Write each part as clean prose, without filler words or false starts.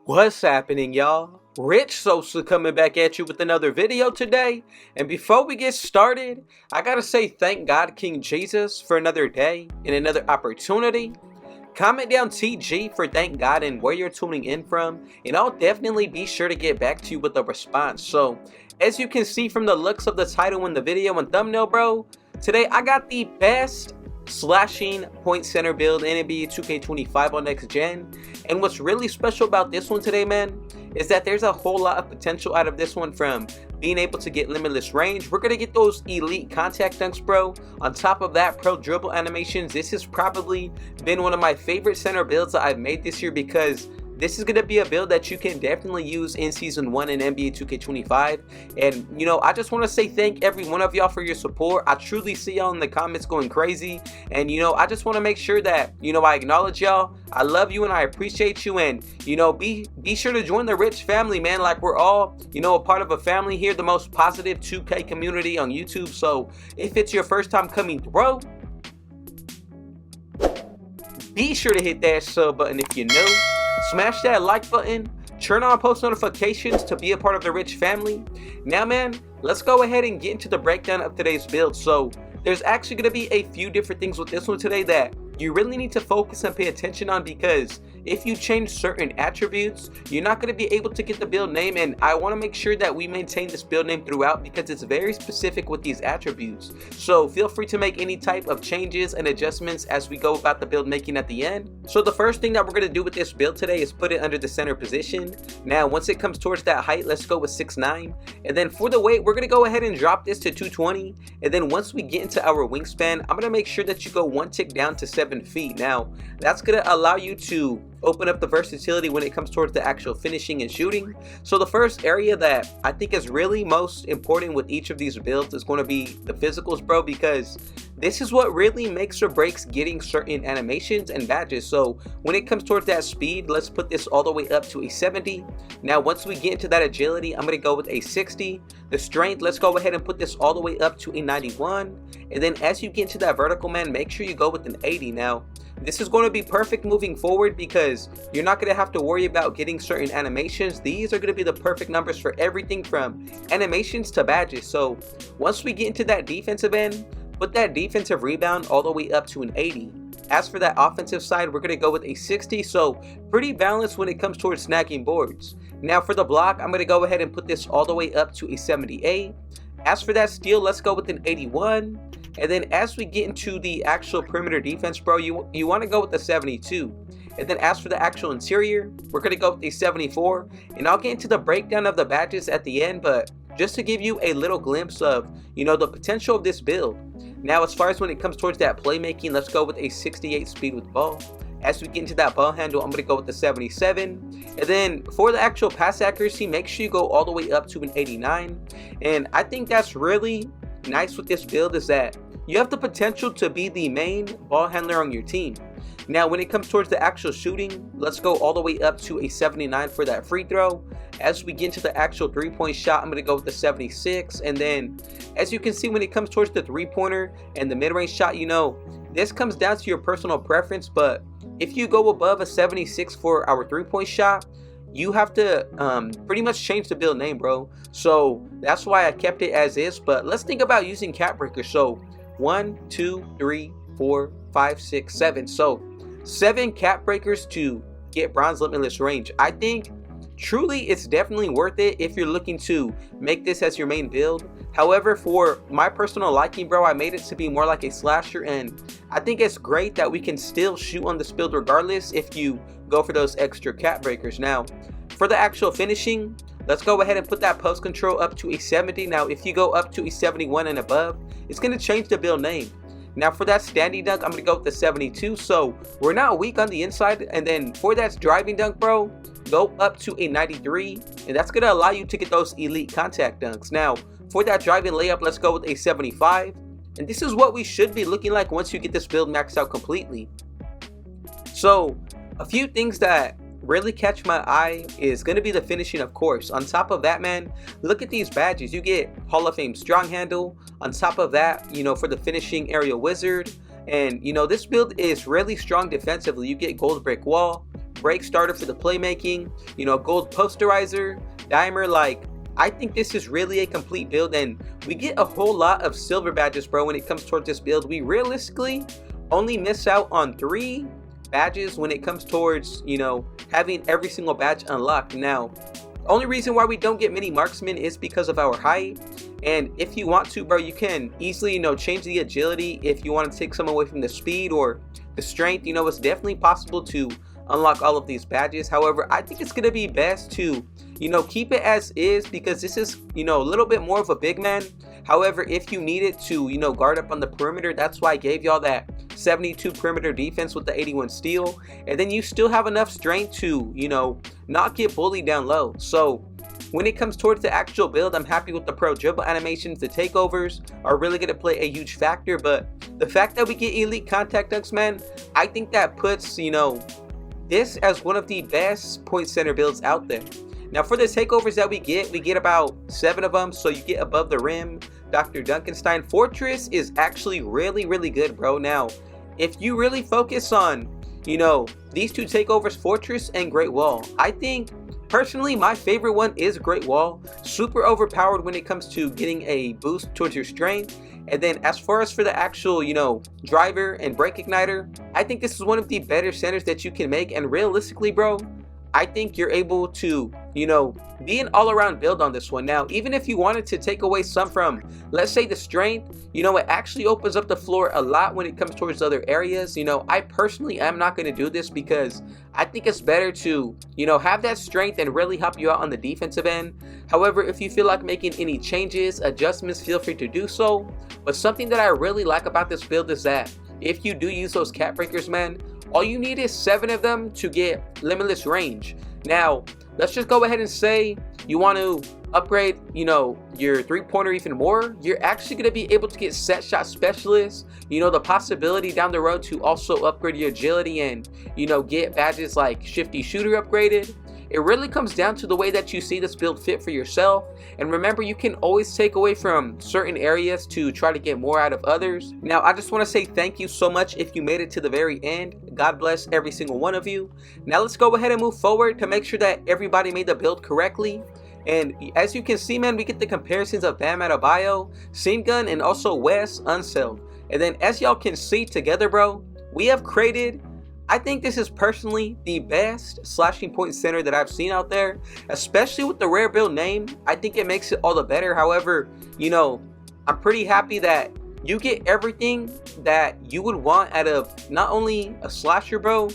What's happening, y'all? Rich Sosa coming back at you with another video today. And before we get started, I gotta say thank God King Jesus for another day and another opportunity. Comment down TG for thank God and where you're tuning in from, and I'll definitely be sure to get back to you with a response. So, as you can see from the looks of the title in the video and thumbnail, bro, today I got the best slashing point center build in NBA 2K25 on next gen. And what's really special about this one today, man, is that there's a whole lot of potential out of this one, from being able to get limitless range. We're gonna get those elite contact dunks, bro. On top of that, pro dribble animations. This has probably been one of my favorite center builds that I've made this year, because this is going to be a build that you can definitely use in Season 1 in NBA 2K25. And, you know, I just want to say thank every one of y'all for your support. I truly see y'all in the comments going crazy. And, you know, I just want to make sure that, you know, I acknowledge y'all. I love you and I appreciate you. And, you know, be sure to join the Rich family, man. Like, we're all, you know, a part of a family here, the most positive 2K community on YouTube. So if it's your first time coming through, be sure to hit that sub button if you're new. Smash that like button, turn on post notifications to be a part of the Rich family. Now, man, let's go ahead and get into the breakdown of today's build. So there's actually going to be a few different things with this one today that you really need to focus and pay attention on, because if you change certain attributes, you're not going to be able to get the build name. And I want to make sure that we maintain this build name throughout, because it's very specific with these attributes. So feel free to make any type of changes and adjustments as we go about the build making at the end. So the first thing that we're going to do with this build today is put it under the center position. Now, once it comes towards that height, let's go with 6'9". And then for the weight, we're going to go ahead and drop this to 220. And then once we get into our wingspan, I'm going to make sure that you go one tick down to 7 feet. Now, that's going to allow you to open up the versatility when it comes towards the actual finishing and shooting. So the first area that I think is really most important with each of these builds is going to be the physicals, bro, because this is what really makes or breaks getting certain animations and badges. So when it comes towards that speed, let's put this all the way up to a 70. Now, once we get into that agility, I'm going to go with a 60. The strength, let's go ahead and put this all the way up to a 91. And then as you get into that vertical, man, make sure you go with an 80. Now, this is going to be perfect moving forward, because you're not going to have to worry about getting certain animations. These are going to be the perfect numbers for everything from animations to badges. So once we get into that defensive end, put that defensive rebound all the way up to an 80. As for that offensive side, we're going to go with a 60. So pretty balanced when it comes towards snagging boards. Now for the block, I'm going to go ahead and put this all the way up to a 78. As for that steal, let's go with an 81. And then as we get into the actual perimeter defense, bro, you want to go with the 72. And then as for the actual interior, we're going to go with the 74. And I'll get into the breakdown of the badges at the end, but just to give you a little glimpse of, you know, the potential of this build. Now, as far as when it comes towards that playmaking, let's go with a 68 speed with ball. As we get into that ball handle, I'm going to go with the 77. And then for the actual pass accuracy, make sure you go all the way up to an 89. And I think that's really nice with this build, is that you have the potential to be the main ball handler on your team. Now, when it comes towards the actual shooting, let's go all the way up to a 79 for that free throw. As we get into the actual three-point shot, I'm going to go with the 76. And then, as you can see, when it comes towards the three-pointer and the mid-range shot, you know, this comes down to your personal preference. But if you go above a 76 for our three-point shot, you have to pretty much change the build name, bro. So that's why I kept it as is. But let's think about using cap breakers. So 1, 2, 3, 4, 5, 6, 7. So 7 cap breakers to get bronze limitless range. I think truly it's definitely worth it if you're looking to make this as your main build. However, for my personal liking, bro, I made it to be more like a slasher, and I think it's great that we can still shoot on this build regardless if you go for those extra cap breakers. Now, for the actual finishing, let's go ahead and put that post control up to a 70. Now, if you go up to a 71 and above, it's going to change the build name. Now, for that standing dunk, I'm going to go with the 72. So we're not weak on the inside. And then for that driving dunk, bro, go up to a 93. And that's going to allow you to get those elite contact dunks. Now, for that driving layup, let's go with a 75. And this is what we should be looking like once you get this build maxed out completely. So a few things that really catch my eye is going to be the finishing, of course. On top of that, man, look at these badges. You get Hall of Fame strong handle. On top of that, you know, for the finishing aerial wizard. And, you know, this build is really strong defensively. You get gold brick wall, break starter for the playmaking, you know, gold posterizer, dimer. Like, I think this is really a complete build, and we get a whole lot of silver badges, bro. When it comes towards this build, we realistically only miss out on 3 badges when it comes towards, you know, having every single badge unlocked. Now, only reason why we don't get many marksmen is because of our height. And if you want to, bro, you can easily, you know, change the agility if you want to take some away from the speed or the strength. You know, it's definitely possible to unlock all of these badges. However, I think it's going to be best to, you know, keep it as is, because this is, you know, a little bit more of a big man. However, if you need it to, you know, guard up on the perimeter, that's why I gave y'all that 72 perimeter defense with the 81 steel, and then you still have enough strength to, you know, not get bullied down low. So when it comes towards the actual build, I'm happy with the pro dribble animations. The takeovers are really going to play a huge factor, but the fact that we get elite contact dunks, man, I think that puts, you know, this as one of the best point center builds out there. Now for the takeovers that we get about 7 of them, so you get above the rim, Dr. Duncanstein. Fortress is actually really good, bro. Now if you really focus on, you know, these 2 takeovers, Fortress and Great Wall, I think personally my favorite one is Great Wall. Super overpowered when it comes to getting a boost towards your strength. And then as far as for the actual, you know, driver and break igniter, I think this is one of the better centers that you can make. And realistically, bro, I think you're able to, you know, be an all-around build on this one. Now, even if you wanted to take away some from, let's say, the strength, you know, it actually opens up the floor a lot when it comes towards other areas. You know, I personally am not going to do this because I think it's better to, you know, have that strength and really help you out on the defensive end. However, if you feel like making any changes, adjustments, feel free to do so. But something that I really like about this build is that if you do use those cap breakers, man, all you need is 7 of them to get limitless range. Now, let's just go ahead and say you want to upgrade, you know, your 3-pointer even more. You're actually going to be able to get set shot specialist, you know, the possibility down the road to also upgrade your agility and, you know, get badges like shifty shooter upgraded. It really comes down to the way that you see this build fit for yourself. And remember, you can always take away from certain areas to try to get more out of others. Now, I just want to say thank you so much if you made it to the very end. God bless every single one of you. Now let's go ahead and move forward to make sure that everybody made the build correctly. And as you can see, man, we get the comparisons of Bam Adebayo, Seam Gun, and also Wes Unseld. And then as y'all can see together, bro, we have created, I think this is personally the best slashing point center that I've seen out there, especially with the rare build name. I think it makes it all the better. However, you know, I'm pretty happy that you get everything that you would want out of not only a slasher, bro,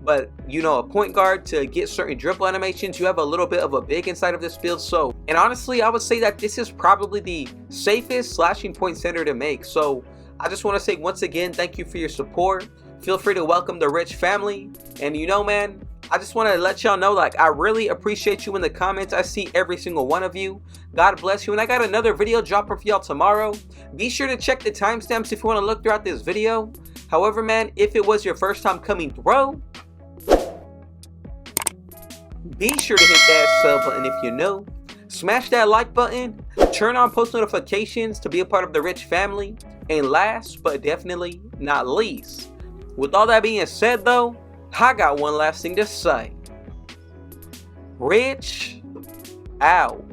but, you know, a point guard to get certain dribble animations. You have a little bit of a big inside of this build. So, and honestly, I would say that this is probably the safest slashing point center to make. So I just want to say once again, thank you for your support. Feel free to welcome the Rich family. And you know, man, I just want to let y'all know, like, I really appreciate you in the comments. I see every single one of you. God bless you. And I got another video dropping for y'all tomorrow. Be sure to check the timestamps if you want to look throughout this video. However, man, if it was your first time coming through, be sure to hit that sub button if you're new. Smash that like button. Turn on post notifications to be a part of the Rich family. And last but definitely not least, with all that being said though, I got one last thing to say. Rich out.